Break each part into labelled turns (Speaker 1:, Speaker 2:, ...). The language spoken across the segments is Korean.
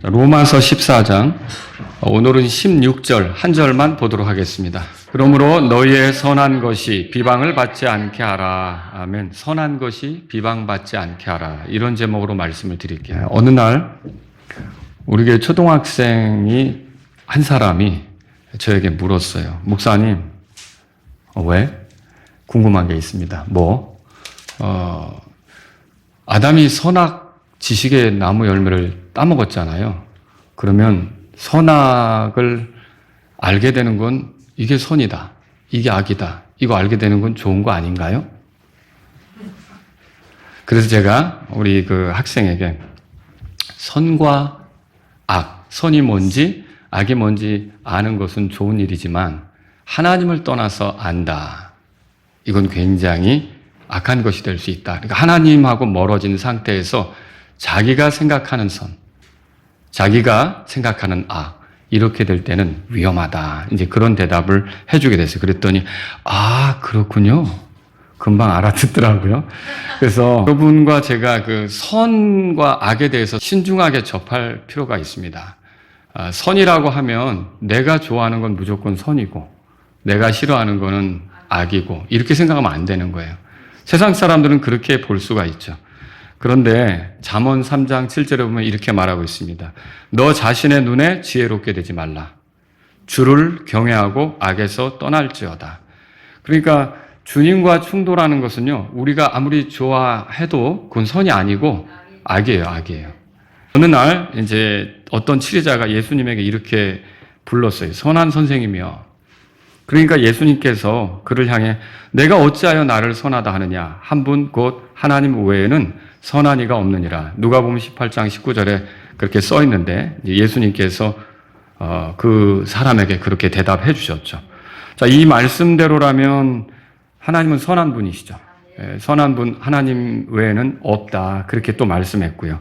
Speaker 1: 로마서 14장, 오늘은 16절 한 절만 보도록 하겠습니다. 그러므로 너희의 선한 것이 비방을 받지 않게 하라. 아멘. 선한 것이 비방받지 않게 하라. 이런 제목으로 말씀을 드릴게요. 어느 날 우리 교회 초등학생이 한 사람이 저에게 물었어요. 목사님, 왜? 궁금한 게 있습니다. 아담이 선악 지식의 나무 열매를 따먹었잖아요. 그러면 선악을 알게 되는 건 이게 선이다, 이게 악이다, 이거 알게 되는 건 좋은 거 아닌가요? 그래서 제가 우리 그 학생에게 선과 악, 선이 뭔지 악이 뭔지 아는 것은 좋은 일이지만 하나님을 떠나서 안다, 이건 굉장히 악한 것이 될 수 있다. 그러니까 하나님하고 멀어진 상태에서 자기가 생각하는 선, 자기가 생각하는 악, 이렇게 될 때는 위험하다. 이제 그런 대답을 해주게 됐어요. 그랬더니, 그렇군요. 금방 알아듣더라고요. 그래서 여러분과 제가 그 선과 악에 대해서 신중하게 접할 필요가 있습니다. 선이라고 하면 내가 좋아하는 건 무조건 선이고, 내가 싫어하는 거는 악이고, 이렇게 생각하면 안 되는 거예요. 세상 사람들은 그렇게 볼 수가 있죠. 그런데 잠언 3장 7절에 보면 이렇게 말하고 있습니다. 너 자신의 눈에 지혜롭게 되지 말라. 주를 경외하고 악에서 떠날지어다. 그러니까 주님과 충돌하는 것은요, 우리가 아무리 좋아해도 그건 선이 아니고 악이에요, 악이에요. 어느 날 이제 어떤 치리자가 예수님에게 이렇게 불렀어요. 선한 선생이며. 그러니까 예수님께서 그를 향해 내가 어찌하여 나를 선하다 하느냐. 한 분 곧 하나님 외에는 선한 이가 없느니라. 누가복음 18장 19절에 그렇게 써 있는데 예수님께서 그 사람에게 그렇게 대답해 주셨죠. 자, 이 말씀대로라면 하나님은 선한 분이시죠. 선한 분 하나님 외에는 없다. 그렇게 또 말씀했고요.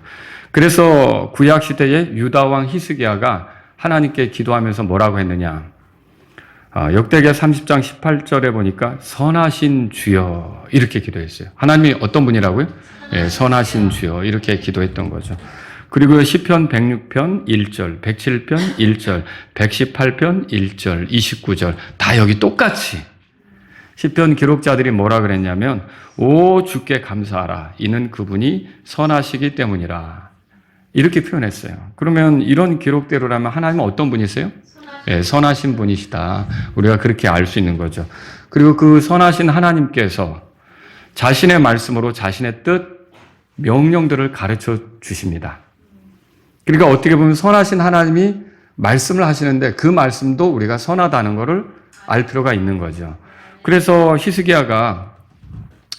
Speaker 1: 그래서 구약 시대에 유다 왕 히스기야가 하나님께 기도하면서 뭐라고 했느냐? 역대기야 30장 18절에 보니까 선하신 주여 이렇게 기도했어요. 하나님이 어떤 분이라고요? 선하신 주여 이렇게 기도했던 거죠. 그리고 시편 106편 1절, 107편 1절, 118편 1절, 29절 다 여기 똑같이 시편 기록자들이 뭐라 그랬냐면 오 주께 감사하라 이는 그분이 선하시기 때문이라 이렇게 표현했어요. 그러면 이런 기록대로라면 하나님은 어떤 분이세요? 선하신 분이시다. 우리가 그렇게 알 수 있는 거죠. 그리고 그 선하신 하나님께서 자신의 말씀으로 자신의 뜻, 명령들을 가르쳐 주십니다. 그러니까 어떻게 보면 선하신 하나님이 말씀을 하시는데 그 말씀도 우리가 선하다는 것을 알 필요가 있는 거죠. 그래서 히스기야가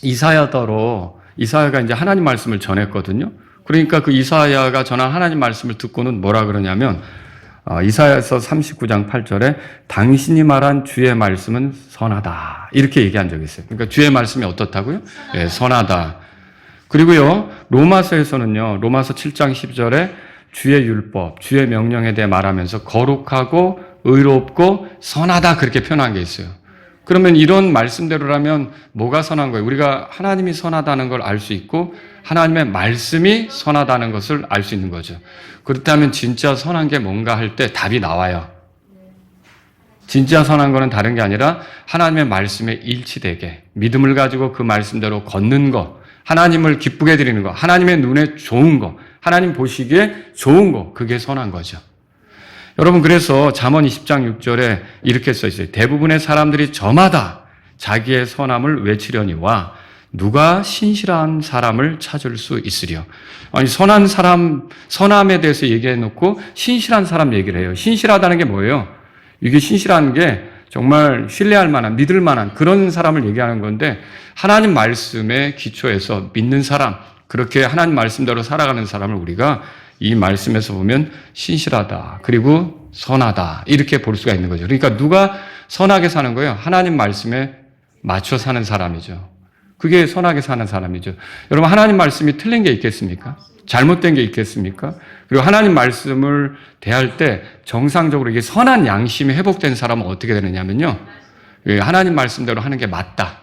Speaker 1: 이사야가 이제 하나님 말씀을 전했거든요. 그러니까 그 이사야가 전한 하나님 말씀을 듣고는 뭐라 그러냐면 이사야서 39장 8절에 당신이 말한 주의 말씀은 선하다. 이렇게 얘기한 적이 있어요. 그러니까 주의 말씀이 어떻다고요? 선하다. 그리고요, 로마서에서는요, 로마서 7장 10절에 주의 율법, 주의 명령에 대해 말하면서 거룩하고 의롭고 선하다. 그렇게 표현한 게 있어요. 그러면 이런 말씀대로라면 뭐가 선한 거예요? 우리가 하나님이 선하다는 걸 알 수 있고 하나님의 말씀이 선하다는 것을 알 수 있는 거죠. 그렇다면 진짜 선한 게 뭔가 할 때 답이 나와요. 진짜 선한 거는 다른 게 아니라 하나님의 말씀에 일치되게 믿음을 가지고 그 말씀대로 걷는 것, 하나님을 기쁘게 드리는 것, 하나님의 눈에 좋은 것, 하나님 보시기에 좋은 것, 그게 선한 거죠. 여러분, 그래서 잠언 20장 6절에 이렇게 써 있어요. 대부분의 사람들이 저마다 자기의 선함을 외치려니와 누가 신실한 사람을 찾을 수 있으려. 아니, 선한 사람, 선함에 대해서 얘기해 놓고 신실한 사람 얘기를 해요. 신실하다는 게 뭐예요? 이게 신실한 게 정말 신뢰할 만한, 믿을 만한 그런 사람을 얘기하는 건데 하나님 말씀에 기초해서 믿는 사람, 그렇게 하나님 말씀대로 살아가는 사람을 우리가 이 말씀에서 보면 신실하다, 그리고 선하다, 이렇게 볼 수가 있는 거죠. 그러니까 누가 선하게 사는 거예요? 하나님 말씀에 맞춰 사는 사람이죠. 그게 선하게 사는 사람이죠. 여러분, 하나님 말씀이 틀린 게 있겠습니까? 잘못된 게 있겠습니까? 그리고 하나님 말씀을 대할 때 정상적으로 이게 선한 양심이 회복된 사람은 어떻게 되느냐면요, 하나님 말씀대로 하는 게 맞다.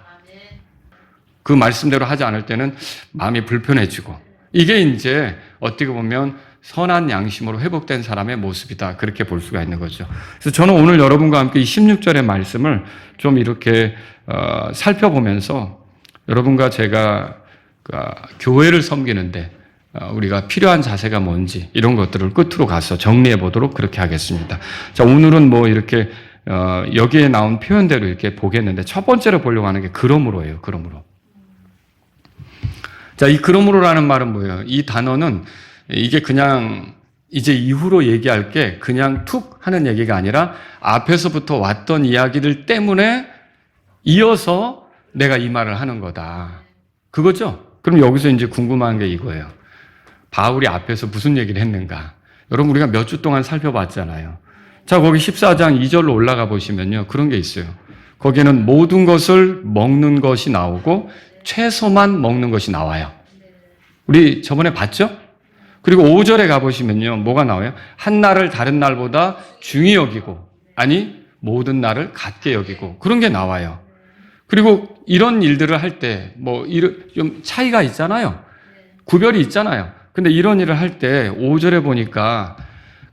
Speaker 1: 그 말씀대로 하지 않을 때는 마음이 불편해지고, 이게 이제 어떻게 보면 선한 양심으로 회복된 사람의 모습이다. 그렇게 볼 수가 있는 거죠. 그래서 저는 오늘 여러분과 함께 이 16절의 말씀을 좀 이렇게 살펴보면서 여러분과 제가 교회를 섬기는데 우리가 필요한 자세가 뭔지 이런 것들을 끝으로 가서 정리해 보도록 그렇게 하겠습니다. 자, 오늘은 뭐 이렇게 여기에 나온 표현대로 이렇게 보겠는데 첫 번째로 보려고 하는 게 그러므로예요. 그러므로. 자, 이 그러므로라는 말은 뭐예요? 이 단어는 이게 그냥 이제 이후로 얘기할 게 그냥 툭 하는 얘기가 아니라 앞에서부터 왔던 이야기들 때문에 이어서 내가 이 말을 하는 거다. 그거죠? 그럼 여기서 이제 궁금한 게 이거예요. 바울이 앞에서 무슨 얘기를 했는가? 여러분 우리가 몇 주 동안 살펴봤잖아요. 자, 거기 14장 2절로 올라가 보시면요. 그런 게 있어요. 거기에는 모든 것을 먹는 것이 나오고 채소만 먹는 것이 나와요. 우리 저번에 봤죠? 그리고 5절에 가보시면요. 뭐가 나와요? 한 날을 다른 날보다 중히 여기고, 아니, 모든 날을 같게 여기고, 그런 게 나와요. 그리고 이런 일들을 할 때, 좀 차이가 있잖아요. 구별이 있잖아요. 근데 이런 일을 할 때 5절에 보니까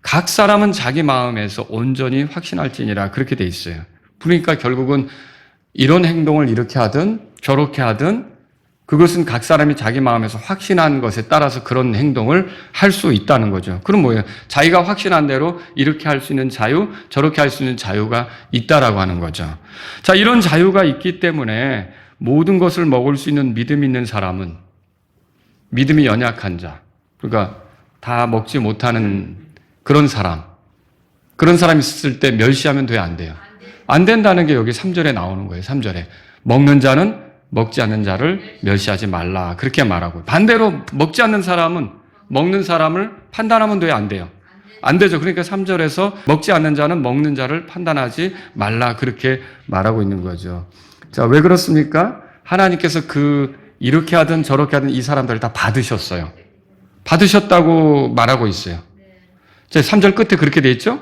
Speaker 1: 각 사람은 자기 마음에서 온전히 확신할지니라 그렇게 돼 있어요. 그러니까 결국은 이런 행동을 이렇게 하든 저렇게 하든 그것은 각 사람이 자기 마음에서 확신한 것에 따라서 그런 행동을 할 수 있다는 거죠. 그럼 뭐예요? 자기가 확신한 대로 이렇게 할 수 있는 자유, 저렇게 할 수 있는 자유가 있다라고 하는 거죠. 자, 이런 자유가 있기 때문에 모든 것을 먹을 수 있는 믿음 있는 사람은 믿음이 연약한 자, 그러니까 다 먹지 못하는 그런 사람이 있을 때 멸시하면 돼요, 안 돼요? 안 된다는 게 여기 3절에 나오는 거예요. 3절에. 먹는 자는 먹지 않는 자를 멸시하지 말라. 그렇게 말하고. 반대로 먹지 않는 사람은 먹는 사람을 판단하면 돼요, 안 돼요? 안 되죠. 그러니까 3절에서 먹지 않는 자는 먹는 자를 판단하지 말라. 그렇게 말하고 있는 거죠. 자, 왜 그렇습니까? 하나님께서 이렇게 하든 저렇게 하든 이 사람들을 다 받으셨어요. 받으셨다고 말하고 있어요. 자, 3절 끝에 그렇게 돼 있죠?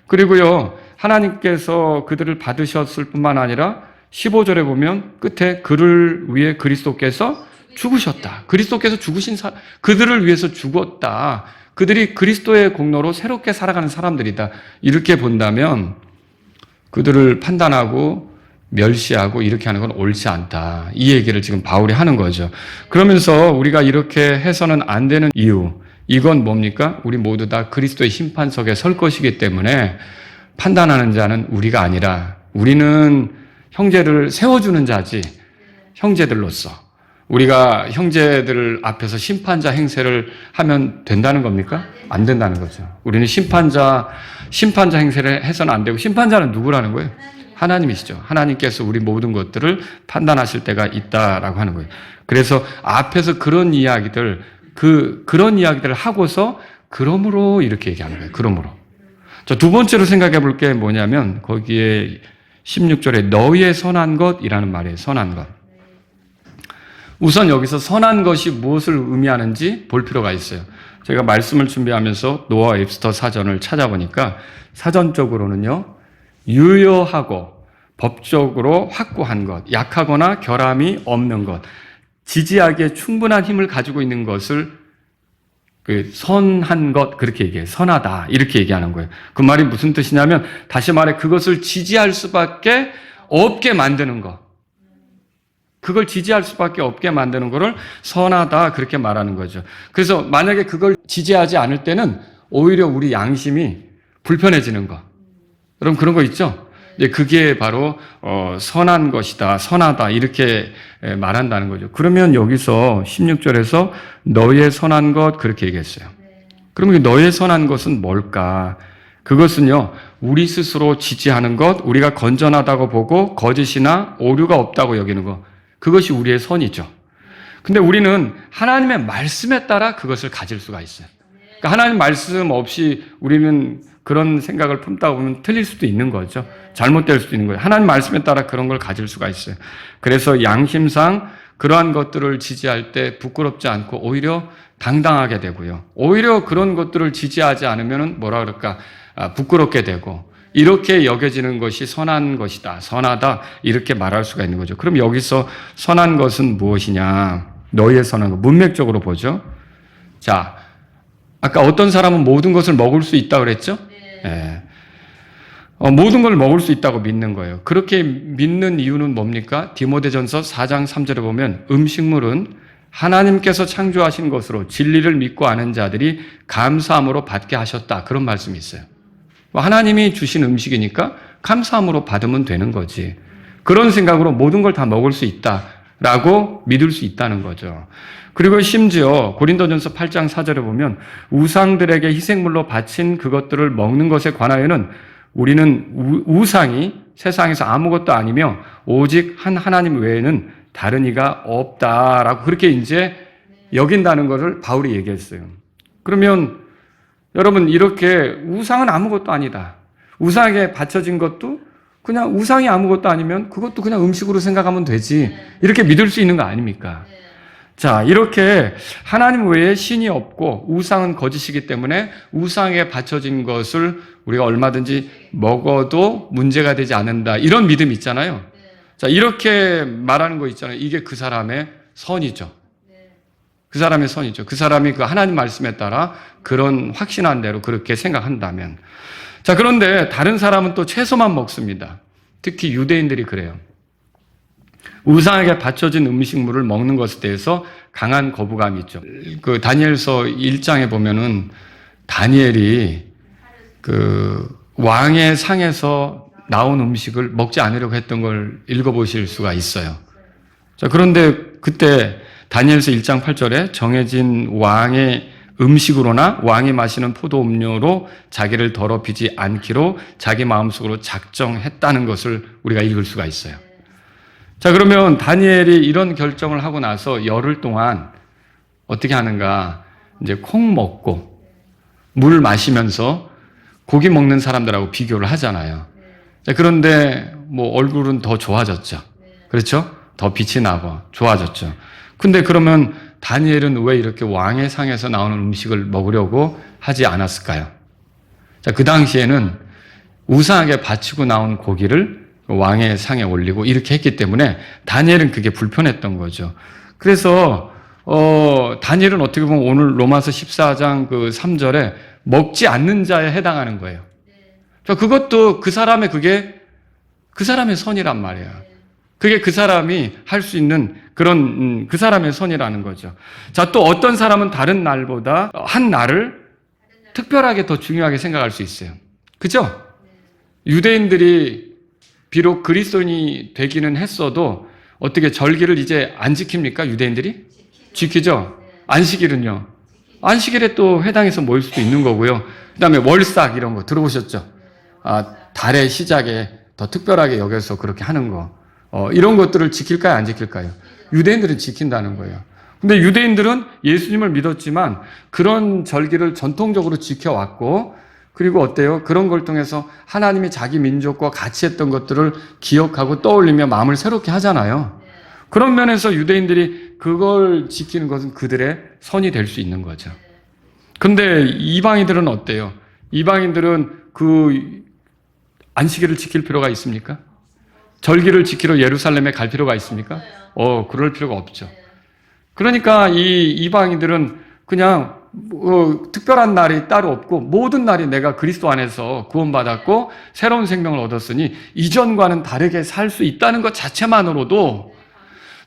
Speaker 1: 그리고요, 하나님께서 그들을 받으셨을 뿐만 아니라 15절에 보면 끝에 그를 위해 그리스도께서 죽으셨다. 그리스도께서 죽으신 그들을 위해서 죽었다. 그들이 그리스도의 공로로 새롭게 살아가는 사람들이다. 이렇게 본다면 그들을 판단하고 멸시하고 이렇게 하는 건 옳지 않다. 이 얘기를 지금 바울이 하는 거죠. 그러면서 우리가 이렇게 해서는 안 되는 이유, 이건 뭡니까? 우리 모두 다 그리스도의 심판석에 설 것이기 때문에 판단하는 자는 우리가 아니라 우리는 형제를 세워주는 자지, 형제들로서 우리가 형제들 앞에서 심판자 행세를 하면 된다는 겁니까? 안 된다는 거죠. 우리는 심판자 행세를 해서는 안 되고, 심판자는 누구라는 거예요? 하나님이시죠. 하나님께서 우리 모든 것들을 판단하실 때가 있다라고 하는 거예요. 그래서 앞에서 그런 이야기들을 하고서 그러므로 이렇게 얘기하는 거예요. 그러므로. 자, 두 번째로 생각해 볼 게 뭐냐면 거기에 16절에 너희의 선한 것이라는 말이에요. 선한 것. 우선 여기서 선한 것이 무엇을 의미하는지 볼 필요가 있어요. 제가 말씀을 준비하면서 노아 웹스터 사전을 찾아보니까 사전적으로는요, 유효하고 법적으로 확고한 것, 약하거나 결함이 없는 것, 지지하기에 충분한 힘을 가지고 있는 것을 선한 것, 그렇게 얘기해요. 선하다. 이렇게 얘기하는 거예요. 그 말이 무슨 뜻이냐면, 다시 말해, 그것을 지지할 수밖에 없게 만드는 것. 그걸 지지할 수밖에 없게 만드는 거를 선하다. 그렇게 말하는 거죠. 그래서 만약에 그걸 지지하지 않을 때는 오히려 우리 양심이 불편해지는 것. 여러분, 그런 거 있죠? 그게 바로 선한 것이다, 선하다 이렇게 말한다는 거죠. 그러면 여기서 16절에서 너의 선한 것 그렇게 얘기했어요. 그러면 너의 선한 것은 뭘까? 그것은요, 우리 스스로 지지하는 것, 우리가 건전하다고 보고 거짓이나 오류가 없다고 여기는 것, 그것이 우리의 선이죠. 근데 우리는 하나님의 말씀에 따라 그것을 가질 수가 있어요. 그러니까 하나님 말씀 없이 우리는 그런 생각을 품다 보면 틀릴 수도 있는 거죠. 잘못될 수도 있는 거예요. 하나님 말씀에 따라 그런 걸 가질 수가 있어요. 그래서 양심상 그러한 것들을 지지할 때 부끄럽지 않고 오히려 당당하게 되고요. 오히려 그런 것들을 지지하지 않으면 뭐라 그럴까? 부끄럽게 되고 이렇게 여겨지는 것이 선한 것이다. 선하다. 이렇게 말할 수가 있는 거죠. 그럼 여기서 선한 것은 무엇이냐? 너희의 선한 것. 문맥적으로 보죠. 자, 아까 어떤 사람은 모든 것을 먹을 수 있다고 그랬죠? 예. 모든 걸 먹을 수 있다고 믿는 거예요. 그렇게 믿는 이유는 뭡니까? 디모데전서 4장 3절에 보면 음식물은 하나님께서 창조하신 것으로 진리를 믿고 아는 자들이 감사함으로 받게 하셨다. 그런 말씀이 있어요. 하나님이 주신 음식이니까 감사함으로 받으면 되는 거지. 그런 생각으로 모든 걸 다 먹을 수 있다라고 믿을 수 있다는 거죠. 그리고 심지어 고린도전서 8장 4절에 보면 우상들에게 희생물로 바친 그것들을 먹는 것에 관하여는 우리는 우상이 세상에서 아무것도 아니며 오직 한 하나님 외에는 다른 이가 없다라고 그렇게 이제 여긴다는 것을 바울이 얘기했어요. 그러면 여러분 이렇게 우상은 아무것도 아니다. 우상에게 바쳐진 것도 그냥 우상이 아무것도 아니면 그것도 그냥 음식으로 생각하면 되지. 이렇게 믿을 수 있는 거 아닙니까? 자, 이렇게 하나님 외에 신이 없고 우상은 거짓이기 때문에 우상에 바쳐진 것을 우리가 얼마든지 먹어도 문제가 되지 않는다. 이런 믿음 있잖아요. 자, 이렇게 말하는 거 있잖아요. 이게 그 사람의 선이죠. 그 사람의 선이죠. 그 사람이 그 하나님 말씀에 따라 그런 확신한 대로 그렇게 생각한다면. 자, 그런데 다른 사람은 또 채소만 먹습니다. 특히 유대인들이 그래요. 우상에게 바쳐진 음식물을 먹는 것에 대해서 강한 거부감이 있죠. 그 다니엘서 1장에 보면은 다니엘이 그 왕의 상에서 나온 음식을 먹지 않으려고 했던 걸 읽어보실 수가 있어요. 자, 그런데 그때 다니엘서 1장 8절에 정해진 왕의 음식으로나 왕이 마시는 포도 음료로 자기를 더럽히지 않기로 자기 마음속으로 작정했다는 것을 우리가 읽을 수가 있어요. 자, 그러면 다니엘이 이런 결정을 하고 나서 열흘 동안 어떻게 하는가? 이제 콩 먹고 물 마시면서 고기 먹는 사람들하고 비교를 하잖아요. 자, 그런데 뭐 얼굴은 더 좋아졌죠. 그렇죠? 더 빛이 나고 좋아졌죠. 근데 그러면 다니엘은 왜 이렇게 왕의 상에서 나오는 음식을 먹으려고 하지 않았을까요? 자, 그 당시에는 우상에게 바치고 나온 고기를 왕의 상에 올리고 이렇게 했기 때문에 다니엘은 그게 불편했던 거죠. 그래서 다니엘은 어떻게 보면 오늘 로마서 14장 그 3절에 먹지 않는 자에 해당하는 거예요. 그것도 그 사람의 그게 그 사람의 선이란 말이에요. 그게 그 사람이 할 수 있는 그런 그 사람의 선이라는 거죠. 자, 또 어떤 사람은 다른 날보다 한 날을 특별하게 더 중요하게 생각할 수 있어요. 그죠? 유대인들이 비록 그리스도인이 되기는 했어도 어떻게 절기를 이제 안 지킵니까? 유대인들이? 지키죠? 안식일은요? 안식일에 또 회당에서 모일 수도 있는 거고요. 그 다음에 월삭 이런 거 들어보셨죠? 달의 시작에 더 특별하게 여겨서 그렇게 하는 거. 이런 것들을 지킬까요? 안 지킬까요? 유대인들은 지킨다는 거예요. 근데 유대인들은 예수님을 믿었지만 그런 절기를 전통적으로 지켜왔고 그리고 어때요? 그런 걸 통해서 하나님이 자기 민족과 같이 했던 것들을 기억하고 떠올리며 마음을 새롭게 하잖아요. 그런 면에서 유대인들이 그걸 지키는 것은 그들의 선이 될 수 있는 거죠. 근데 이방인들은 어때요? 이방인들은 그 안식일을 지킬 필요가 있습니까? 절기를 지키러 예루살렘에 갈 필요가 있습니까? 그럴 필요가 없죠. 그러니까 이 이방인들은 그냥 특별한 날이 따로 없고 모든 날이 내가 그리스도 안에서 구원받았고 새로운 생명을 얻었으니 이전과는 다르게 살 수 있다는 것 자체만으로도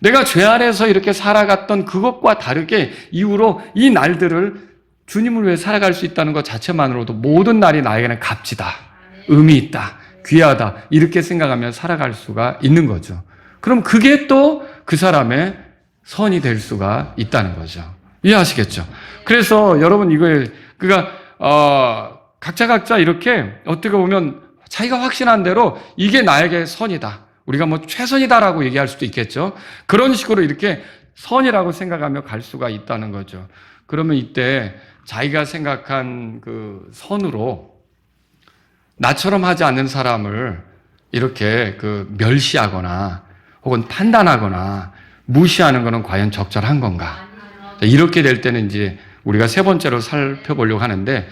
Speaker 1: 내가 죄 아래에서 이렇게 살아갔던 그것과 다르게 이후로 이 날들을 주님을 위해 살아갈 수 있다는 것 자체만으로도 모든 날이 나에게는 값지다, 의미 있다, 귀하다 이렇게 생각하며 살아갈 수가 있는 거죠. 그럼 그게 또 그 사람의 선이 될 수가 있다는 거죠. 이해하시겠죠? 그래서 여러분 각자 이렇게 어떻게 보면 자기가 확신한 대로 이게 나에게 선이다. 우리가 뭐 최선이다라고 얘기할 수도 있겠죠. 그런 식으로 이렇게 선이라고 생각하며 갈 수가 있다는 거죠. 그러면 이때 자기가 생각한 그 선으로 나처럼 하지 않는 사람을 이렇게 멸시하거나 혹은 판단하거나 무시하는 것은 과연 적절한 건가? 이렇게 될 때는 이제 우리가 세 번째로 살펴보려고 하는데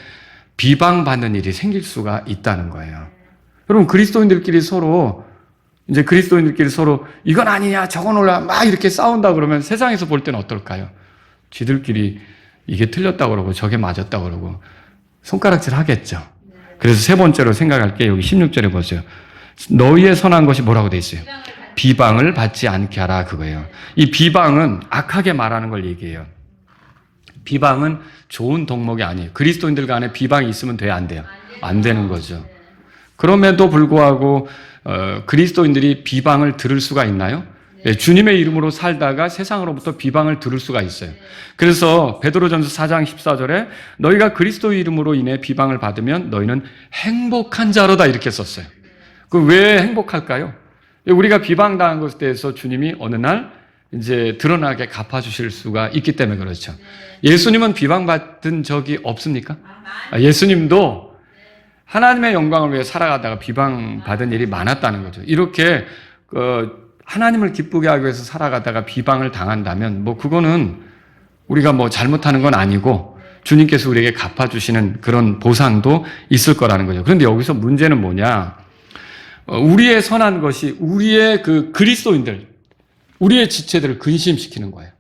Speaker 1: 비방받는 일이 생길 수가 있다는 거예요. 여러분 그리스도인들끼리 서로 이건 아니냐 저건 올라 막 이렇게 싸운다 그러면 세상에서 볼 때는 어떨까요? 지들끼리 이게 틀렸다고 그러고 저게 맞았다고 그러고 손가락질 하겠죠. 그래서 세 번째로 생각할 게 여기 16절에 보세요. 너희의 선한 것이 뭐라고 돼 있어요? 비방을 받지 않게 하라 그거예요. 이 비방은 악하게 말하는 걸 얘기해요. 비방은 좋은 덕목이 아니에요. 그리스도인들 간에 비방이 있으면 돼요? 안 돼요? 안 되는 거죠. 그럼에도 불구하고 그리스도인들이 비방을 들을 수가 있나요? 네, 주님의 이름으로 살다가 세상으로부터 비방을 들을 수가 있어요. 그래서 베드로전서 4장 14절에 너희가 그리스도 이름으로 인해 비방을 받으면 너희는 행복한 자로다 이렇게 썼어요. 그 왜 행복할까요? 우리가 비방당한 것에 대해서 주님이 어느 날 이제 드러나게 갚아주실 수가 있기 때문에 그렇죠. 예수님은 비방받은 적이 없습니까? 예수님도 하나님의 영광을 위해 살아가다가 비방받은 일이 많았다는 거죠. 이렇게 하나님을 기쁘게 하기 위해서 살아가다가 비방을 당한다면 그거는 우리가 잘못하는 건 아니고 주님께서 우리에게 갚아주시는 그런 보상도 있을 거라는 거죠. 그런데 여기서 문제는 뭐냐? 우리의 선한 것이 우리의 그리스도인들, 우리의 지체들을 근심시키는 거예요.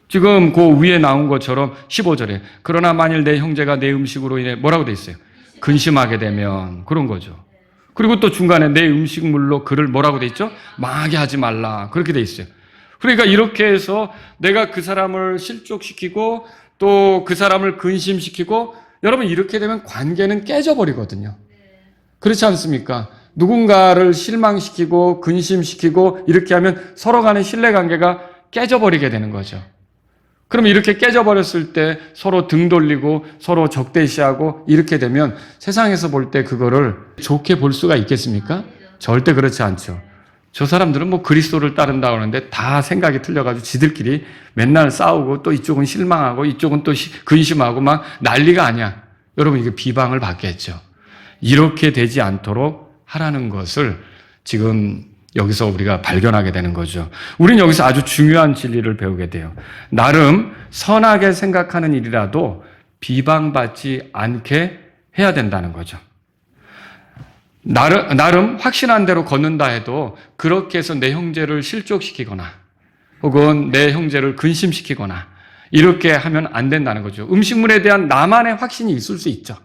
Speaker 1: 지금 그 위에 나온 것처럼 15절에 그러나 만일 내 형제가 내 음식으로 인해 뭐라고 돼 있어요? 근심하게 되면 그런 거죠. 그리고 또 중간에 내 음식물로 그를 뭐라고 돼 있죠? 망하게 하지 말라. 그렇게 돼 있어요. 그러니까 이렇게 해서 내가 그 사람을 실족시키고 또 그 사람을 근심시키고 여러분 이렇게 되면 관계는 깨져버리거든요. 그렇지 않습니까? 누군가를 실망시키고 근심시키고 이렇게 하면 서로 간의 신뢰관계가 깨져버리게 되는 거죠. 그럼 이렇게 깨져버렸을 때 서로 등 돌리고 서로 적대시하고 이렇게 되면 세상에서 볼 때 그거를 좋게 볼 수가 있겠습니까? 절대 그렇지 않죠. 저 사람들은 그리스도를 따른다고 하는데 다 생각이 틀려가지고 지들끼리 맨날 싸우고 또 이쪽은 실망하고 이쪽은 또 근심하고 막 난리가 아니야. 여러분 이게 비방을 받겠죠. 이렇게 되지 않도록 하라는 것을 지금 여기서 우리가 발견하게 되는 거죠. 우리는 여기서 아주 중요한 진리를 배우게 돼요. 나름 선하게 생각하는 일이라도 비방받지 않게 해야 된다는 거죠. 나름 확신한 대로 걷는다 해도 그렇게 해서 내 형제를 실족시키거나 혹은 내 형제를 근심시키거나 이렇게 하면 안 된다는 거죠. 음식물에 대한 나만의 확신이 있을 수 있죠.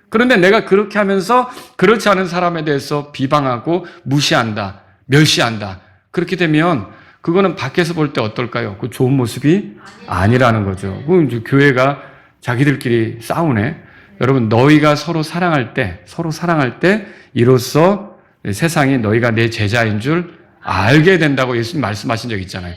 Speaker 1: 그런데 내가 그렇게 하면서 그렇지 않은 사람에 대해서 비방하고 무시한다. 멸시한다. 그렇게 되면 그거는 밖에서 볼 때 어떨까요? 그 좋은 모습이 아니라는 거죠. 그 교회가 자기들끼리 싸우네. 여러분 너희가 서로 사랑할 때 이로써 세상이 너희가 내 제자인 줄 알게 된다고 예수님 말씀하신 적 있잖아요.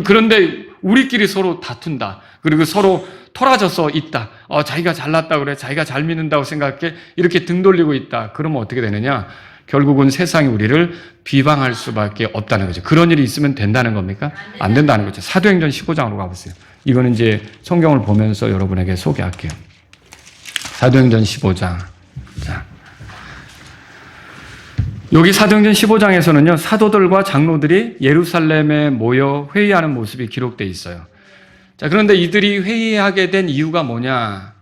Speaker 1: 그런데 우리끼리 서로 다툰다. 그리고 서로 토라져서 있다. 자기가 잘났다 그래. 자기가 잘 믿는다고 생각해. 이렇게 등 돌리고 있다. 그러면 어떻게 되느냐? 결국은 세상이 우리를 비방할 수밖에 없다는 거죠. 그런 일이 있으면 된다는 겁니까? 안 된다는 거죠. 사도행전 15장으로 가보세요. 이거는 이제 성경을 보면서 여러분에게 소개할게요. 사도행전 15장. 자. 여기 사도행전 15장에서는요, 사도들과 장로들이 예루살렘에 모여 회의하는 모습이 기록되어 있어요. 자, 그런데 이들이 회의하게 된 이유가 뭐냐?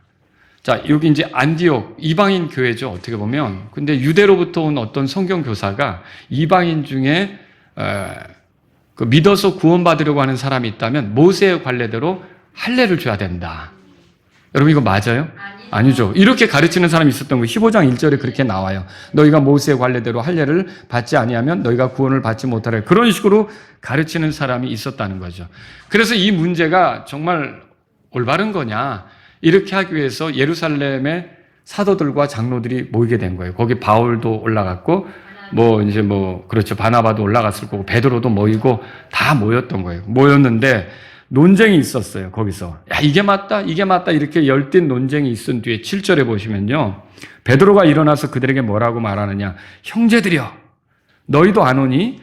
Speaker 1: 자, 여기 이제 안디옥, 이방인 교회죠, 어떻게 보면. 근데 유대로부터 온 어떤 성경 교사가 이방인 중에, 믿어서 구원받으려고 하는 사람이 있다면 모세의 관례대로 할례를 줘야 된다. 여러분, 이거 맞아요? 아니죠. 이렇게 가르치는 사람이 있었던 거예요. 15장 1절에 그렇게 나와요. 너희가 모세의 관례대로 할례를 받지 아니하면 너희가 구원을 받지 못하라. 그런 식으로 가르치는 사람이 있었다는 거죠. 그래서 이 문제가 정말 올바른 거냐? 이렇게 하기 위해서 예루살렘에 사도들과 장로들이 모이게 된 거예요. 거기 바울도 올라갔고, 그렇죠. 바나바도 올라갔을 거고, 베드로도 모이고, 다 모였던 거예요. 모였는데, 논쟁이 있었어요. 거기서. 야, 이게 맞다, 이렇게 열띤 논쟁이 있은 뒤에 7절에 보시면요. 베드로가 일어나서 그들에게 뭐라고 말하느냐. 형제들이여, 너희도 아노니,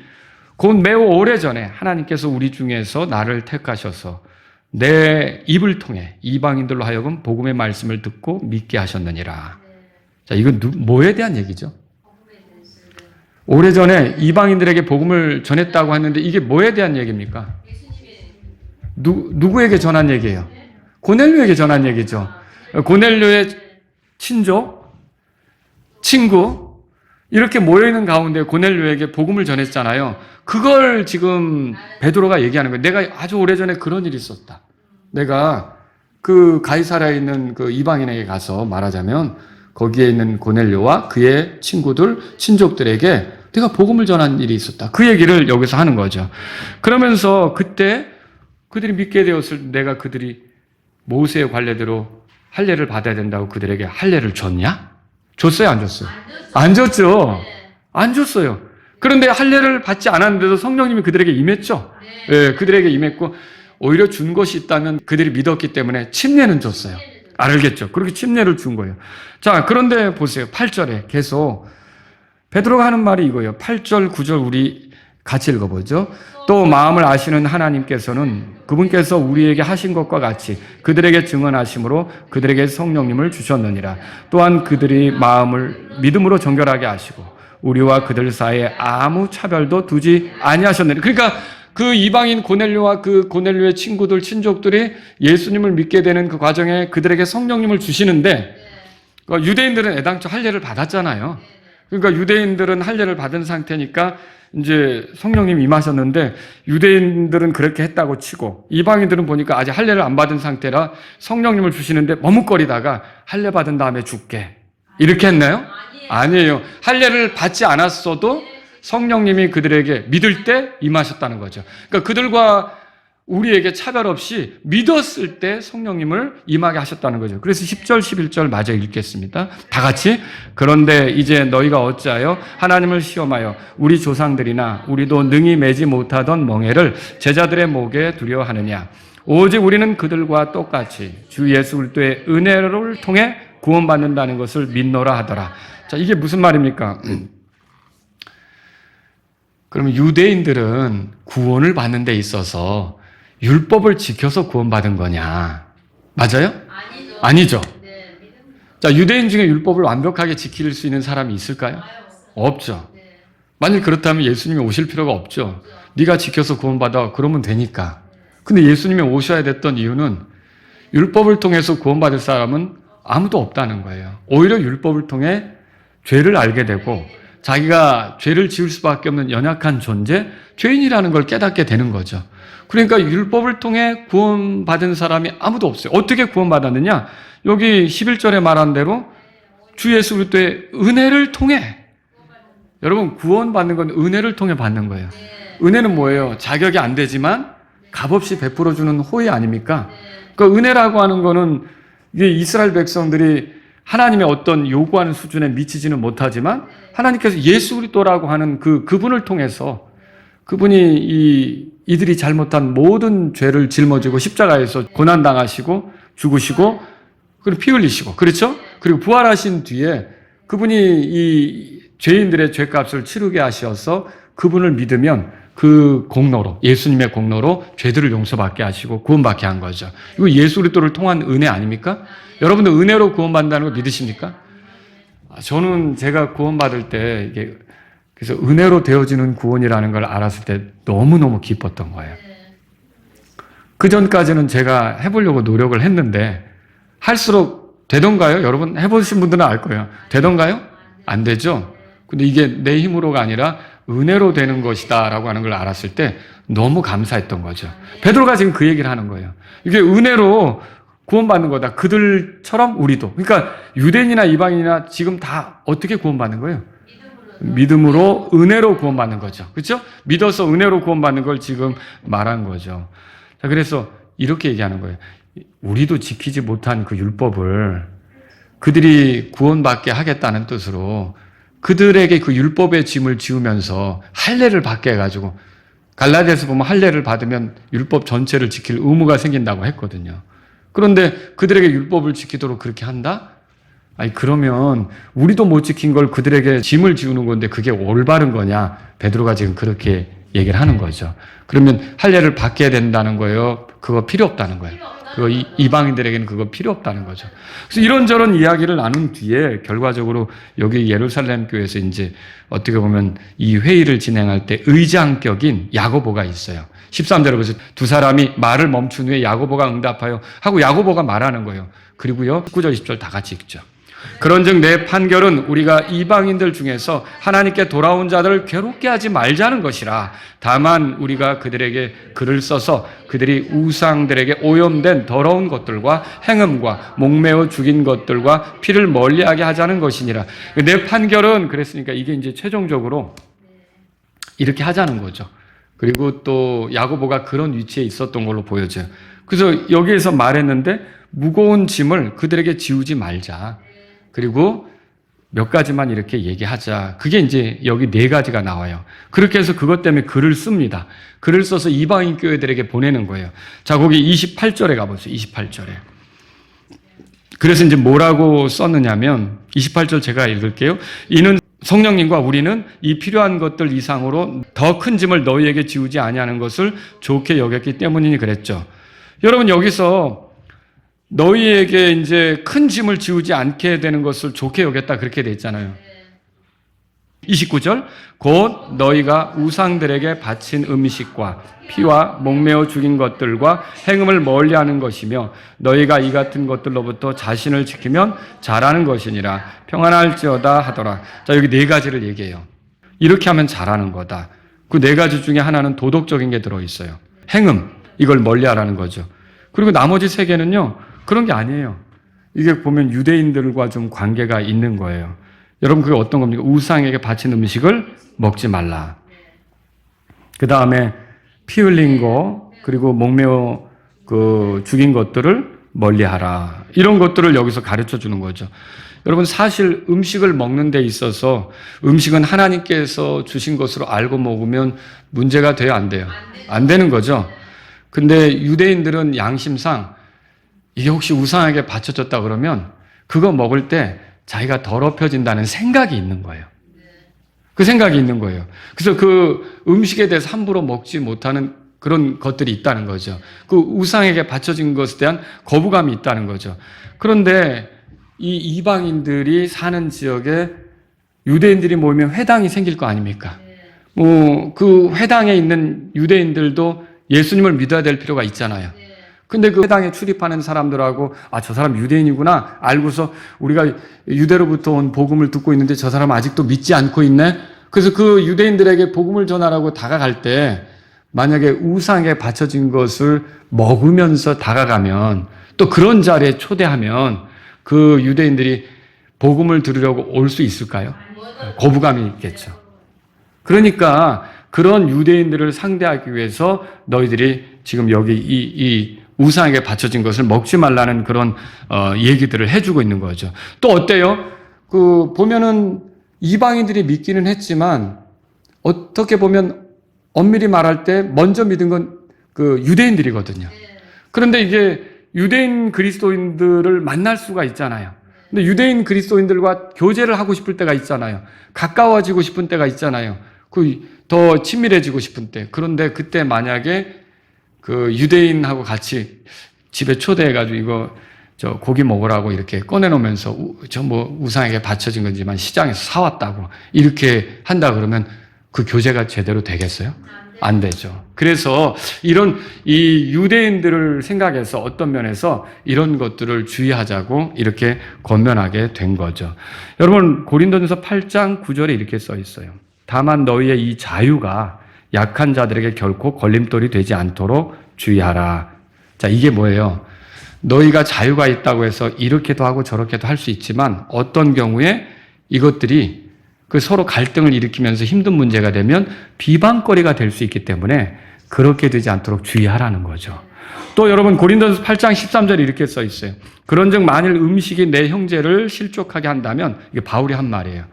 Speaker 1: 곧 매우 오래전에 하나님께서 우리 중에서 나를 택하셔서 내 입을 통해 이방인들로 하여금 복음의 말씀을 듣고 믿게 하셨느니라. 자, 이건 뭐에 대한 얘기죠? 오래전에 이방인들에게 복음을 전했다고 했는데 이게 뭐에 대한 얘기입니까? 누구에게 전한 얘기예요? 고넬료에게 전한 얘기죠. 고넬료의 친족, 친구, 이렇게 모여있는 가운데 고넬료에게 복음을 전했잖아요. 그걸 지금 베드로가 얘기하는 거예요. 내가 아주 오래전에 그런 일이 있었다. 내가 그 가이사랴에 있는 그 이방인에게 가서 말하자면 거기에 있는 고넬료와 그의 친구들, 친족들에게 내가 복음을 전한 일이 있었다. 그 얘기를 여기서 하는 거죠. 그러면서 그때 그들이 믿게 되었을 때 내가 그들이 모세의 관례대로 할례를 받아야 된다고 그들에게 할례를 줬냐? 줬어요, 안 줬어요? 안 줬죠. 안 줬어요. 그런데 할례를 받지 않았는데도 성령님이 그들에게 임했죠. 예, 그들에게 임했고 오히려 준 것이 있다면 그들이 믿었기 때문에 침례는 줬어요. 알겠죠? 그렇게 침례를 준 거예요. 자, 그런데 보세요. 8절에 계속 베드로가 하는 말이 이거예요. 8절, 9절 우리 같이 읽어보죠. 또 마음을 아시는 하나님께서는 그분께서 우리에게 하신 것과 같이 그들에게 증언하심으로 그들에게 성령님을 주셨느니라. 또한 그들이 마음을 믿음으로 정결하게 하시고 우리와 그들 사이에 아무 차별도 두지 아니하셨느니라. 그러니까 그 이방인 고넬료와 그 고넬료의 친구들, 친족들이 예수님을 믿게 되는 그 과정에 그들에게 성령님을 주시는데 유대인들은 애당초 할례를 받았잖아요. 그러니까 유대인들은 할례를 받은 상태니까 이제 성령님이 임하셨는데 유대인들은 그렇게 했다고 치고 이방인들은 보니까 아직 할례를 안 받은 상태라 성령님을 주시는데 머뭇거리다가 할례 받은 다음에 줄게. 이렇게 했나요? 아니에요. 할례를 받지 않았어도 성령님이 그들에게 믿을 때 임하셨다는 거죠. 그러니까 그들과 우리에게 차별 없이 믿었을 때 성령님을 임하게 하셨다는 거죠. 그래서 10절, 11절 마저 읽겠습니다. 다 같이. 그런데 이제 너희가 어찌하여 하나님을 시험하여 우리 조상들이나 우리도 능히 매지 못하던 멍에를 제자들의 목에 두려워하느냐. 오직 우리는 그들과 똑같이 주 예수 그리스도의 은혜를 통해 구원받는다는 것을 믿노라 하더라. 자, 이게 무슨 말입니까? 그러면 유대인들은 구원을 받는 데 있어서 율법을 지켜서 구원받은 거냐? 맞아요? 아니죠. 자, 유대인 중에 율법을 완벽하게 지킬 수 있는 사람이 있을까요? 없죠. 만약 그렇다면 예수님이 오실 필요가 없죠. 네가 지켜서 구원받아 그러면 되니까. 근데 예수님이 오셔야 됐던 이유는 율법을 통해서 구원받을 사람은 아무도 없다는 거예요. 오히려 율법을 통해 죄를 알게 되고 자기가 죄를 지을 수밖에 없는 연약한 존재, 죄인이라는 걸 깨닫게 되는 거죠. 그러니까 율법을 통해 구원받은 사람이 아무도 없어요. 어떻게 구원받았느냐? 여기 11절에 말한 대로 주 예수 그리스도의 은혜를 통해. 여러분, 구원받는 건 은혜를 통해 받는 거예요. 은혜는 뭐예요? 자격이 안 되지만 값없이 베풀어주는 호의 아닙니까? 그러니까 은혜라고 하는 거는 이게 이스라엘 백성들이 하나님의 어떤 요구하는 수준에 미치지는 못하지만 하나님께서 예수 그리스도라고 하는 그분을 통해서 그분이 이들이 잘못한 모든 죄를 짊어지고 십자가에서 고난당하시고 죽으시고 그리고 피 흘리시고 그렇죠? 그리고 부활하신 뒤에 그분이 이 죄인들의 죄값을 치르게 하셔서 그분을 믿으면 그 공로로 예수님의 공로로 죄들을 용서받게 하시고 구원받게 한 거죠. 이거 예수 그리스도를 통한 은혜 아닙니까? 여러분들 은혜로 구원받는다는 거 믿으십니까? 저는 제가 구원받을 때 이게 그래서 은혜로 되어지는 구원이라는 걸 알았을 때 너무너무 기뻤던 거예요. 그 전까지는 제가 해보려고 노력을 했는데 할수록 되던가요? 여러분 해보신 분들은 알 거예요. 되던가요? 안 되죠? 근데 이게 내 힘으로가 아니라 은혜로 되는 것이다 라고 하는 걸 알았을 때 너무 감사했던 거죠. 베드로가 지금 그 얘기를 하는 거예요. 이게 은혜로 구원받는 거다. 그들처럼 우리도. 그러니까 유대인이나 이방인이나 지금 다 어떻게 구원받는 거예요? 믿음으로 은혜로 구원받는 거죠. 그렇죠? 믿어서 은혜로 구원받는 걸 지금 말한 거죠. 자, 그래서 이렇게 얘기하는 거예요. 우리도 지키지 못한 그 율법을 그들이 구원받게 하겠다는 뜻으로 그들에게 그 율법의 짐을 지우면서 할례를 받게 해가지고 갈라디아서 보면 할례를 받으면 율법 전체를 지킬 의무가 생긴다고 했거든요. 그런데 그들에게 율법을 지키도록 그렇게 한다? 아니 그러면 우리도 못 지킨 걸 그들에게 짐을 지우는 건데 그게 올바른 거냐? 베드로가 지금 그렇게 얘기를 하는 거죠. 그러면 할례를 받게 된다는 거예요? 그거 필요 없다는 거예요. 그거 이방인들에게는 그거 필요 없다는 거죠. 그래서 이런저런 이야기를 나눈 뒤에 결과적으로 여기 예루살렘 교회에서 이제 어떻게 보면 이 회의를 진행할 때 의장격인 야고보가 있어요. 13절에 보세요. 두 사람이 말을 멈춘 후에 야고보가 응답하여 하고 야고보가 말하는 거예요. 그리고요 19절 20절 다 같이 읽죠. 그런즉 내 판결은 우리가 이방인들 중에서 하나님께 돌아온 자들을 괴롭게 하지 말자는 것이라. 다만 우리가 그들에게 글을 써서 그들이 우상들에게 오염된 더러운 것들과 행음과 목매어 죽인 것들과 피를 멀리하게 하자는 것이니라. 내 판결은 그랬으니까 이게 이제 최종적으로 이렇게 하자는 거죠. 그리고 또 야고보가 그런 위치에 있었던 걸로 보여져요. 그래서 여기에서 말했는데 무거운 짐을 그들에게 지우지 말자. 그리고 몇 가지만 이렇게 얘기하자. 그게 이제 여기 4가지가 나와요. 그렇게 해서 그것 때문에 글을 씁니다. 글을 써서 이방인 교회들에게 보내는 거예요. 자, 거기 28절에 가보세요. 28절에. 그래서 이제 뭐라고 썼느냐면 28절 제가 읽을게요. 이는 성령님과 우리는 이 필요한 것들 이상으로 더 큰 짐을 너희에게 지우지 아니하는 것을 좋게 여겼기 때문이니 그랬죠. 여러분, 여기서 너희에게 이제 큰 짐을 지우지 않게 되는 것을 좋게 여겼다 그렇게 돼 있잖아요. 29절 곧 너희가 우상들에게 바친 음식과 피와 목매어 죽인 것들과 행음을 멀리하는 것이며 너희가 이 같은 것들로부터 자신을 지키면 잘하는 것이니라. 평안할지어다 하더라. 자, 여기 4가지를 얘기해요. 이렇게 하면 잘하는 거다. 그 4가지 중에 하나는 도덕적인 게 들어있어요. 행음, 이걸 멀리하라는 거죠. 그리고 나머지 3개는요 그런 게 아니에요. 이게 보면 유대인들과 좀 관계가 있는 거예요. 여러분, 그게 어떤 겁니까? 우상에게 바친 음식을 먹지 말라. 그 다음에 피 흘린 거, 그리고 목매어 죽인 것들을 멀리하라. 이런 것들을 여기서 가르쳐 주는 거죠. 여러분, 사실 음식을 먹는 데 있어서 음식은 하나님께서 주신 것으로 알고 먹으면 문제가 돼요, 안 돼요? 안 되는 거죠. 근데 유대인들은 양심상 이게 혹시 우상에게 바쳐졌다 그러면 그거 먹을 때 자기가 더럽혀진다는 생각이 있는 거예요. 그 생각이 있는 거예요. 그래서 그 음식에 대해서 함부로 먹지 못하는 그런 것들이 있다는 거죠. 그 우상에게 바쳐진 것에 대한 거부감이 있다는 거죠. 그런데 이 이방인들이 사는 지역에 유대인들이 모이면 회당이 생길 거 아닙니까? 그 회당에 있는 유대인들도 예수님을 믿어야 될 필요가 있잖아요. 근데 그 회당에 출입하는 사람들하고 저 사람 유대인이구나 알고서 우리가 유대로부터 온 복음을 듣고 있는데 저 사람 아직도 믿지 않고 있네. 그래서 그 유대인들에게 복음을 전하라고 다가갈 때 만약에 우상에 바쳐진 것을 먹으면서 다가가면 또 그런 자리에 초대하면 그 유대인들이 복음을 들으려고 올 수 있을까요? 거부감이 있겠죠. 그러니까 그런 유대인들을 상대하기 위해서 너희들이 지금 여기 이 우상에게 바쳐진 것을 먹지 말라는 그런 얘기들을 해주고 있는 거죠. 또 어때요? 보면은 이방인들이 믿기는 했지만 어떻게 보면 엄밀히 말할 때 먼저 믿은 건 유대인들이거든요. 그런데 이게 유대인 그리스도인들을 만날 수가 있잖아요. 근데 유대인 그리스도인들과 교제를 하고 싶을 때가 있잖아요. 가까워지고 싶은 때가 있잖아요. 더 친밀해지고 싶은 때. 그런데 그때 만약에 유대인하고 같이 집에 초대해가지고 이거 고기 먹으라고 이렇게 꺼내놓으면서 우상에게 바쳐진 건지만 시장에서 사왔다고 이렇게 한다 그러면 그 교제가 제대로 되겠어요? 안 되죠. 그래서 이 유대인들을 생각해서 어떤 면에서 이런 것들을 주의하자고 이렇게 권면하게 된 거죠. 여러분, 고린도전서 8장 9절에 이렇게 써 있어요. 다만 너희의 이 자유가 약한 자들에게 결코 걸림돌이 되지 않도록 주의하라. 자, 이게 뭐예요? 너희가 자유가 있다고 해서 이렇게도 하고 저렇게도 할 수 있지만 어떤 경우에 이것들이 서로 갈등을 일으키면서 힘든 문제가 되면 비방거리가 될 수 있기 때문에 그렇게 되지 않도록 주의하라는 거죠. 또 여러분, 고린도전서 8장 13절에 이렇게 써 있어요. 그런즉 만일 음식이 내 형제를 실족하게 한다면, 이게 바울이 한 말이에요.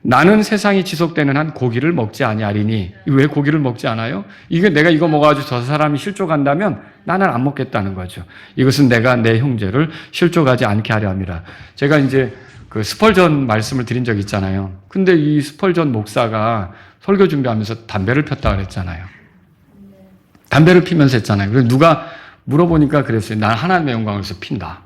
Speaker 1: 나는 세상이 지속되는 한 고기를 먹지 아니하리니. 왜 고기를 먹지 않아요? 내가 이거 먹어가지고 저 사람이 실족한다면 나는 안 먹겠다는 거죠. 이것은 내가 내 형제를 실족하지 않게 하려 함이라. 제가 이제 스펄전 말씀을 드린 적이 있잖아요. 근데 이 스펄전 목사가 설교 준비하면서 담배를 폈다 그랬잖아요. 담배를 피면서 했잖아요. 그래서 누가 물어보니까 그랬어요. 난 하나님의 영광을 위해서 핀다.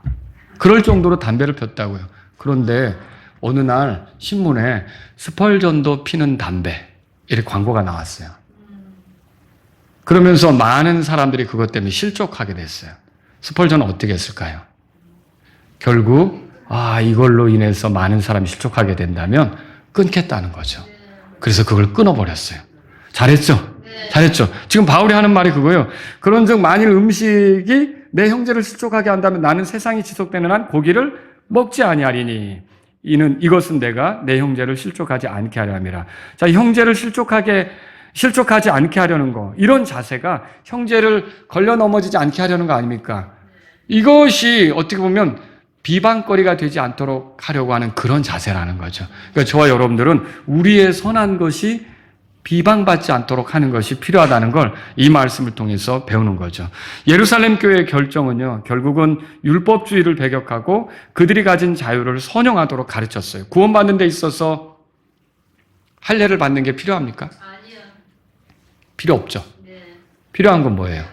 Speaker 1: 그럴 정도로 담배를 폈다고요. 그런데 어느 날 신문에 스펄전도 피는 담배 이렇게 광고가 나왔어요. 그러면서 많은 사람들이 그것 때문에 실족하게 됐어요. 스펄전은 어떻게 했을까요? 결국 이걸로 인해서 많은 사람이 실족하게 된다면 끊겠다는 거죠. 그래서 그걸 끊어버렸어요. 잘했죠? 잘했죠? 지금 바울이 하는 말이 그거예요. 그런즉 만일 음식이 내 형제를 실족하게 한다면 나는 세상이 지속되는 한 고기를 먹지 아니하리니 이것은 내가 내 형제를 실족하지 않게 하려 함이라. 자, 형제를 실족하지 않게 하려는 거, 이런 자세가 형제를 걸려 넘어지지 않게 하려는 거 아닙니까? 이것이 어떻게 보면 비방거리가 되지 않도록 하려고 하는 그런 자세라는 거죠. 그러니까 저와 여러분들은 우리의 선한 것이 비방받지 않도록 하는 것이 필요하다는 걸 이 말씀을 통해서 배우는 거죠. 예루살렘 교회의 결정은요, 결국은 율법주의를 배격하고 그들이 가진 자유를 선용하도록 가르쳤어요. 구원받는 데 있어서 할례를 받는 게 필요합니까?
Speaker 2: 아니요.
Speaker 1: 필요 없죠.
Speaker 2: 네.
Speaker 1: 필요한 건 뭐예요?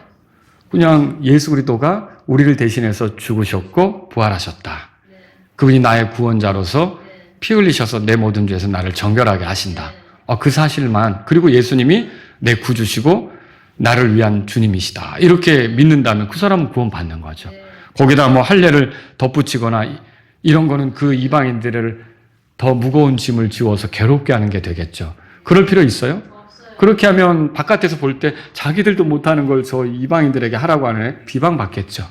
Speaker 1: 그냥 예수 그리스도가 우리를 대신해서 죽으셨고 부활하셨다.
Speaker 2: 네.
Speaker 1: 그분이 나의 구원자로서
Speaker 2: 네.
Speaker 1: 피 흘리셔서 내 모든 죄에서 나를 정결하게 하신다. 그 사실만, 그리고 예수님이 내 구주시고 나를 위한 주님이시다, 이렇게 믿는다면 그 사람은 구원받는 거죠.
Speaker 2: 네.
Speaker 1: 거기다 뭐 할례를 덧붙이거나 이런 거는 그 이방인들을 더 무거운 짐을 지워서 괴롭게 하는 게 되겠죠. 그럴 필요 있어요?
Speaker 2: 없어요.
Speaker 1: 그렇게 하면 바깥에서 볼 때 자기들도 못하는 걸 저 이방인들에게 하라고 하는 비방받겠죠.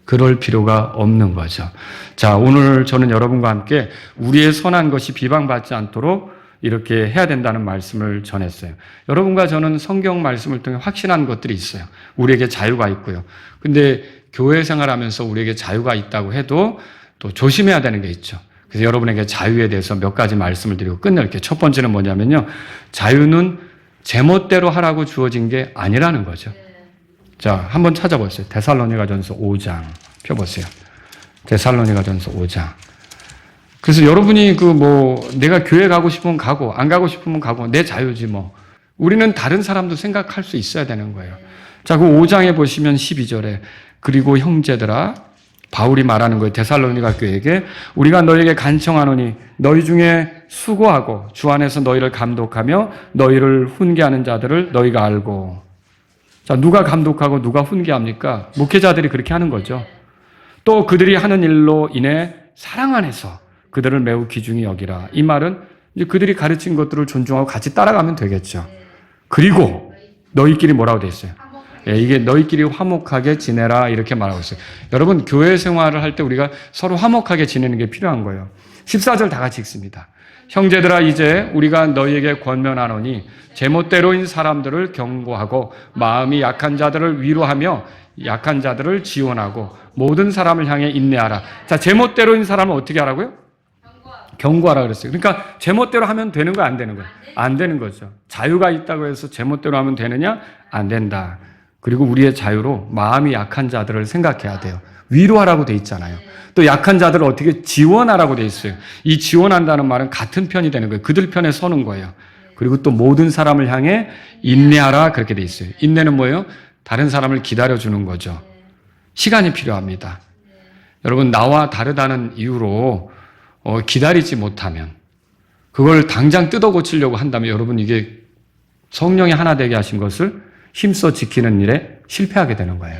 Speaker 1: 그럴 필요가 없는 거죠. 자, 오늘 저는 여러분과 함께 우리의 선한 것이 비방받지 않도록 이렇게 해야 된다는 말씀을 전했어요. 여러분과 저는 성경 말씀을 통해 확신한 것들이 있어요. 우리에게 자유가 있고요. 근데 교회 생활하면서 우리에게 자유가 있다고 해도 또 조심해야 되는 게 있죠. 그래서 여러분에게 자유에 대해서 몇 가지 말씀을 드리고 끝낼게요. 첫 번째는 뭐냐면요, 자유는 제멋대로 하라고 주어진 게 아니라는 거죠. 자, 한번 찾아보세요. 데살로니가전서 5장 펴보세요. 데살로니가전서 5장. 그래서 여러분이 내가 교회 가고 싶으면 가고, 안 가고 싶으면 가고, 내 자유지 뭐. 우리는 다른 사람도 생각할 수 있어야 되는 거예요. 자, 그 5장에 보시면 12절에, 그리고 형제들아, 바울이 말하는 거예요. 데살로니가 교회에게, 우리가 너에게 간청하노니 너희 중에 수고하고 주 안에서 너희를 감독하며 너희를 훈계하는 자들을 너희가 알고. 자, 누가 감독하고 누가 훈계합니까? 목회자들이 그렇게 하는 거죠. 또 그들이 하는 일로 인해 사랑 안에서 그들을 매우 귀중히 여기라. 이 말은 이제 그들이 가르친 것들을 존중하고 같이 따라가면 되겠죠. 그리고 너희끼리 뭐라고 돼 있어요? 이게 너희끼리 화목하게 지내라, 이렇게 말하고 있어요. 여러분, 교회 생활을 할 때 우리가 서로 화목하게 지내는 게 필요한 거예요. 14절 다 같이 읽습니다. 형제들아, 이제 우리가 너희에게 권면하노니 제멋대로인 사람들을 경고하고 마음이 약한 자들을 위로하며 약한 자들을 지원하고 모든 사람을 향해 인내하라. 자, 제멋대로인 사람은 어떻게 하라고요? 경고하라 그랬어요. 그러니까 제멋대로 하면 되는 거야, 안 되는 거야? 안 되는 거죠. 자유가 있다고 해서 제멋대로 하면 되느냐? 안 된다. 그리고 우리의 자유로 마음이 약한 자들을 생각해야 돼요. 위로하라고 돼 있잖아요. 또 약한 자들을 어떻게 지원하라고 돼 있어요. 이 지원한다는 말은 같은 편이 되는 거예요. 그들 편에 서는 거예요. 그리고 또 모든 사람을 향해 인내하라, 그렇게 돼 있어요. 인내는 뭐예요? 다른 사람을 기다려주는 거죠. 시간이 필요합니다. 여러분, 나와 다르다는 이유로 기다리지 못하면, 그걸 당장 뜯어 고치려고 한다면 여러분, 이게 성령이 하나 되게 하신 것을 힘써 지키는 일에 실패하게 되는 거예요.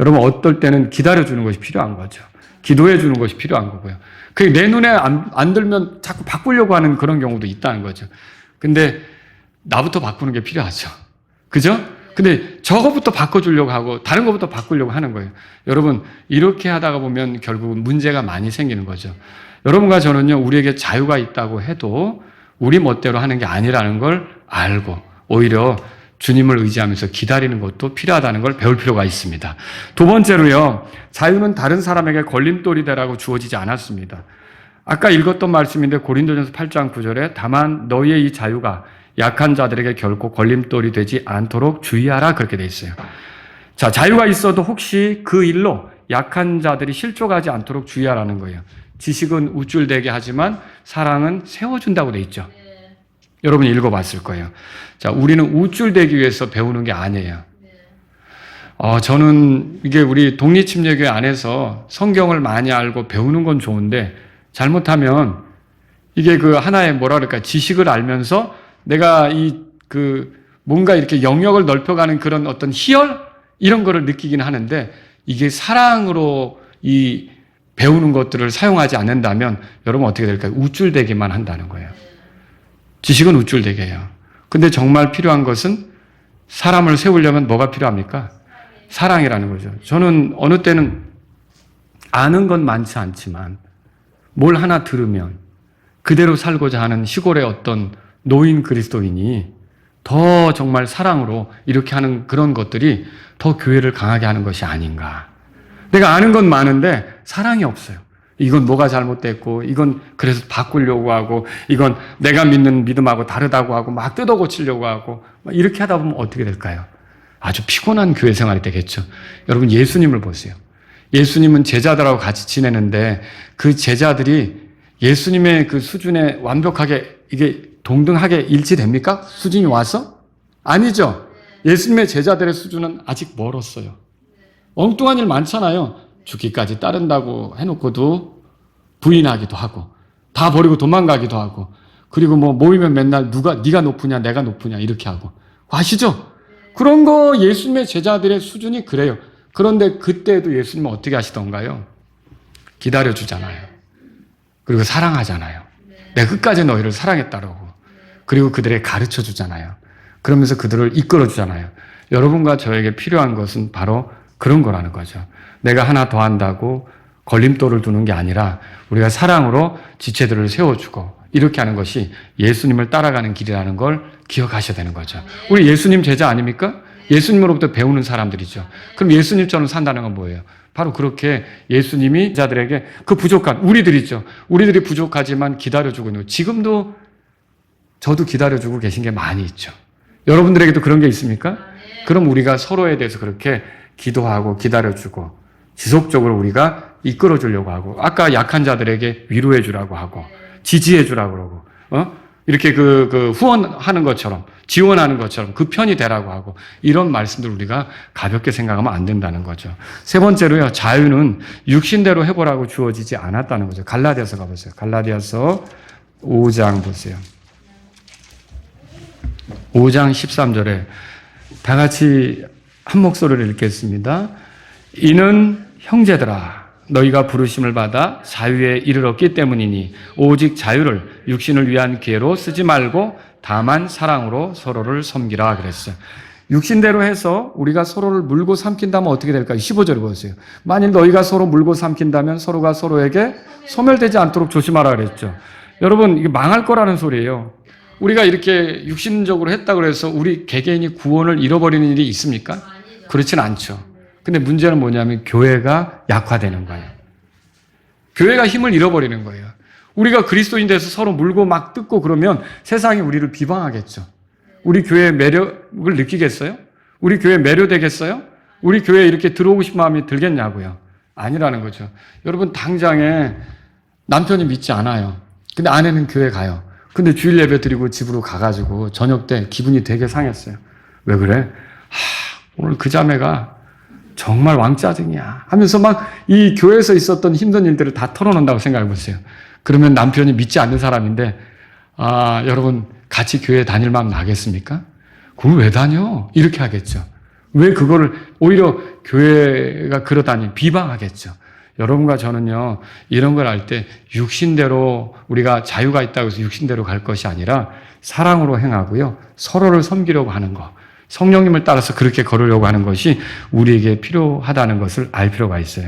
Speaker 1: 여러분, 어떨 때는 기다려주는 것이 필요한 거죠. 기도해 주는 것이 필요한 거고요. 그게 내 눈에 안 들면 자꾸 바꾸려고 하는 그런 경우도 있다는 거죠. 근데 나부터 바꾸는 게 필요하죠. 그죠? 근데 저거부터 바꿔주려고 하고 다른 것부터 바꾸려고 하는 거예요. 여러분, 이렇게 하다가 보면 결국은 문제가 많이 생기는 거죠. 여러분과 저는요, 우리에게 자유가 있다고 해도 우리 멋대로 하는 게 아니라는 걸 알고 오히려 주님을 의지하면서 기다리는 것도 필요하다는 걸 배울 필요가 있습니다. 두 번째로요, 자유는 다른 사람에게 걸림돌이 되라고 주어지지 않았습니다. 아까 읽었던 말씀인데 고린도전서 8장 9절에 다만 너희의 이 자유가 약한 자들에게 결코 걸림돌이 되지 않도록 주의하라, 그렇게 돼 있어요. 자, 자유가 있어도 혹시 그 일로 약한 자들이 실족하지 않도록 주의하라는 거예요. 지식은 우쭐대게 하지만 사랑은 세워준다고 돼 있죠. 여러분이 읽어봤을 거예요. 자, 우리는 우쭐대기 위해서 배우는 게 아니에요. 저는 이게 우리 독립침례교회 안에서 성경을 많이 알고 배우는 건 좋은데 잘못하면 이게 그 하나의 뭐라 그럴까, 지식을 알면서 내가 뭔가 이렇게 영역을 넓혀가는 그런 어떤 희열? 이런 거를 느끼긴 하는데 이게 사랑으로 이 배우는 것들을 사용하지 않는다면 여러분 어떻게 될까요? 우쭐대기만 한다는 거예요. 지식은 우쭐대게 해요. 근데 정말 필요한 것은 사람을 세우려면 뭐가 필요합니까? 사랑이라는 거죠. 저는 어느 때는 아는 건 많지 않지만 뭘 하나 들으면 그대로 살고자 하는 시골의 어떤 노인 그리스도인이 더 정말 사랑으로 이렇게 하는 그런 것들이 더 교회를 강하게 하는 것이 아닌가. 내가 아는 건 많은데 사랑이 없어요. 이건 뭐가 잘못됐고, 이건 그래서 바꾸려고 하고, 이건 내가 믿는 믿음하고 다르다고 하고, 막 뜯어 고치려고 하고, 이렇게 하다 보면 어떻게 될까요? 아주 피곤한 교회 생활이 되겠죠. 여러분, 예수님을 보세요. 예수님은 제자들하고 같이 지내는데 그 제자들이 예수님의 그 수준에 완벽하게 이게 동등하게 일치됩니까? 수준이 와서? 아니죠. 예수님의 제자들의 수준은 아직 멀었어요. 엉뚱한 일 많잖아요. 죽기까지 따른다고 해놓고도 부인하기도 하고, 다 버리고 도망가기도 하고, 그리고 뭐 모이면 맨날 네가 높으냐 내가 높으냐 이렇게 하고. 아시죠? 그런 거 예수님의 제자들의 수준이 그래요. 그런데 그때도 예수님은 어떻게 하시던가요? 기다려주잖아요. 그리고 사랑하잖아요. 내가 끝까지 너희를 사랑했다라고. 그리고 그들에게 가르쳐주잖아요. 그러면서 그들을 이끌어주잖아요. 여러분과 저에게 필요한 것은 바로 그런 거라는 거죠. 내가 하나 더 한다고 걸림돌을 두는 게 아니라 우리가 사랑으로 지체들을 세워주고 이렇게 하는 것이 예수님을 따라가는 길이라는 걸 기억하셔야 되는 거죠. 우리 예수님 제자 아닙니까? 예수님으로부터 배우는 사람들이죠. 그럼 예수님처럼 산다는 건 뭐예요? 바로 그렇게 예수님이 자들에게 그 부족한 우리들이죠. 우리들이 부족하지만 기다려주고 있는, 지금도 저도 기다려주고 계신 게 많이 있죠. 여러분들에게도 그런 게 있습니까? 그럼 우리가 서로에 대해서 그렇게 기도하고 기다려주고 지속적으로 우리가 이끌어주려고 하고, 아까 약한 자들에게 위로해 주라고 하고 지지해 주라고 그러고, 이렇게 그 후원하는 것처럼 지원하는 것처럼 그 편이 되라고 하고, 이런 말씀들 우리가 가볍게 생각하면 안 된다는 거죠. 세 번째로요, 자유는 육신대로 해보라고 주어지지 않았다는 거죠. 갈라디아서 가보세요. 갈라디아서 5장 보세요. 5장 13절에 다 같이 한 목소리를 읽겠습니다. 이는 형제들아, 너희가 부르심을 받아 자유에 이르렀기 때문이니 오직 자유를 육신을 위한 기회로 쓰지 말고 다만 사랑으로 서로를 섬기라 그랬어요. 육신대로 해서 우리가 서로를 물고 삼킨다면 어떻게 될까요? 15절을 보세요. 만일 너희가 서로 물고 삼킨다면 서로가 서로에게 소멸되지 않도록 조심하라 그랬죠. 여러분, 이게 망할 거라는 소리예요. 우리가 이렇게 육신적으로 했다고 해서 우리 개개인이 구원을 잃어버리는 일이 있습니까? 그렇진 않죠. 근데 문제는 뭐냐면 교회가 약화되는 거예요. 교회가 힘을 잃어버리는 거예요. 우리가 그리스도인 돼서 서로 물고 막 뜯고 그러면 세상이 우리를 비방하겠죠. 우리 교회의 매력을 느끼겠어요? 우리 교회에 매료되겠어요? 우리 교회에 이렇게 들어오고 싶은 마음이 들겠냐고요. 아니라는 거죠. 여러분, 당장에 남편이 믿지 않아요. 근데 아내는 교회 가요. 근데 주일 예배 드리고 집으로 가가지고 저녁 때 기분이 되게 상했어요. 왜 그래? 오늘 그 자매가 정말 왕짜증이야 하면서 막 이 교회에서 있었던 힘든 일들을 다 털어놓는다고 생각해 보세요. 그러면 남편이 믿지 않는 사람인데, 여러분 같이 교회 다닐 마음 나겠습니까? 그걸 왜 다녀? 이렇게 하겠죠. 왜 그거를 오히려 교회가 그러다니 비방하겠죠. 여러분과 저는요, 이런 걸 할 때 육신대로 우리가 자유가 있다고 해서 육신대로 갈 것이 아니라 사랑으로 행하고요, 서로를 섬기려고 하는 거, 성령님을 따라서 그렇게 걸으려고 하는 것이 우리에게 필요하다는 것을 알 필요가 있어요.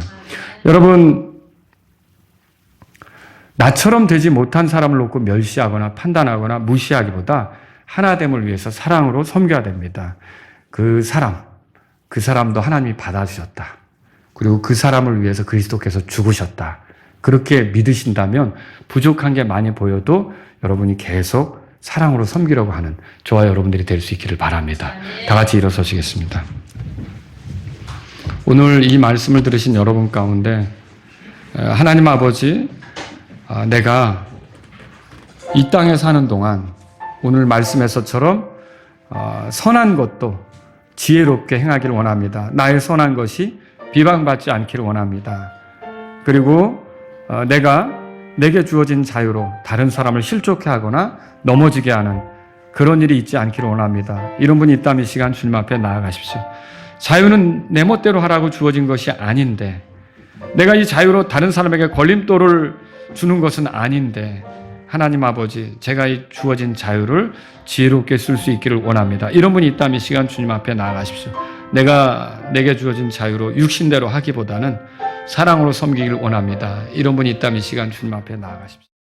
Speaker 1: 여러분, 나처럼 되지 못한 사람을 놓고 멸시하거나 판단하거나 무시하기보다 하나됨을 위해서 사랑으로 섬겨야 됩니다. 그 사람도 하나님이 받아주셨다. 그리고 그 사람을 위해서 그리스도께서 죽으셨다. 그렇게 믿으신다면 부족한 게 많이 보여도 여러분이 계속 사랑으로 섬기려고 하는 저와 여러분들이 될 수 있기를 바랍니다. 다 같이 일어서시겠습니다. 오늘 이 말씀을 들으신 여러분 가운데 하나님 아버지, 내가 이 땅에 사는 동안 오늘 말씀에서처럼 선한 것도 지혜롭게 행하기를 원합니다. 나의 선한 것이 비방받지 않기를 원합니다. 그리고 내게 주어진 자유로 다른 사람을 실족해 하거나 넘어지게 하는 그런 일이 있지 않기를 원합니다. 이런 분이 있다면 이 시간 주님 앞에 나아가십시오. 자유는 내 멋대로 하라고 주어진 것이 아닌데 내가 이 자유로 다른 사람에게 걸림돌을 주는 것은 아닌데 하나님 아버지, 제가 이 주어진 자유를 지혜롭게 쓸 수 있기를 원합니다. 이런 분이 있다면 이 시간 주님 앞에 나아가십시오. 내게 주어진 자유로 육신대로 하기보다는 사랑으로 섬기기를 원합니다. 이런 분이 있다면 이 시간 주님 앞에 나아가십시오.